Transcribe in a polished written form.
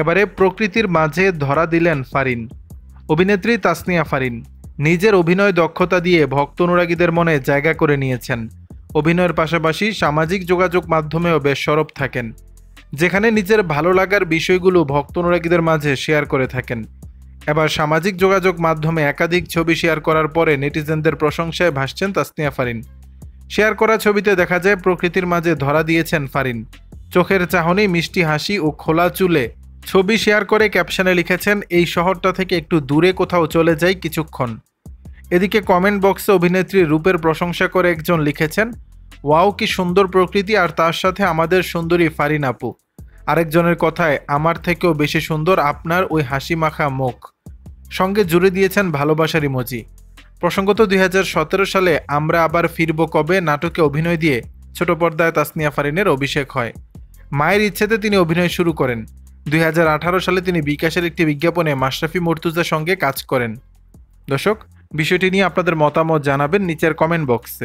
এবারে প্রকৃতির মাঝে ধরা দিলেন ফারিন। অভিনেত্রী তাসনিয়া ফারিন নিজের অভিনয় দক্ষতা দিয়ে ভক্ত অনুরাগীদের মনে জায়গা করে নিয়েছেন। অভিনয়ের পাশাপাশি সামাজিক যোগাযোগ মাধ্যমেও বেশ সরব থাকেন, যেখানে নিজের ভালো লাগার বিষয়গুলো ভক্ত অনুরাগীদের মাঝে শেয়ার করে থাকেন। এবার সামাজিক যোগাযোগ মাধ্যমে একাধিক ছবি শেয়ার করার পরে নেটিজেনদের প্রশংসায় ভাসছেন তাসনিয়া ফারিন। শেয়ার করা ছবিতে দেখা যায় প্রকৃতির মাঝে ধরা দিয়েছেন ফারিন। চোখের চাহনি, মিষ্টি হাসি ও খোলা চুলে ছবি শেয়ার করে ক্যাপশনে লিখেছেন, এই শহরটা থেকে একটু দূরে কোথাও চলে যাই কিছুক্ষণ। এদিকে কমেন্ট বক্সে অভিনেত্রীর রূপের প্রশংসা করে একজন লিখেছেন, ওয়াও কি সুন্দর প্রকৃতি, আর তার সাথে আমাদের সুন্দরী ফারিন আপু। আরেকজনের কথায়, আমার থেকেও বেশি সুন্দর আপনার ওই হাসি মাখা মুখ। সঙ্গে জুড়ে দিয়েছেন ভালোবাসার ইমোজি। প্রসঙ্গত 2017 সালে আমরা আবার ফিরব কবে নাটকে অভিনয় দিয়ে ছোট পর্দায় তাসনিয়া ফারিনের অভিষেক হয়। মায়ের ইচ্ছেতে তিনি অভিনয় শুরু করেন। 2018 সালে তিনি বিকাশের একটি বিজ্ঞাপনে মাশরাফি মর্তুজার সঙ্গে কাজ করেন। দর্শক, বিষয়টি নিয়ে আপনাদের মতামত জানাবেন নিচের কমেন্ট বক্সে।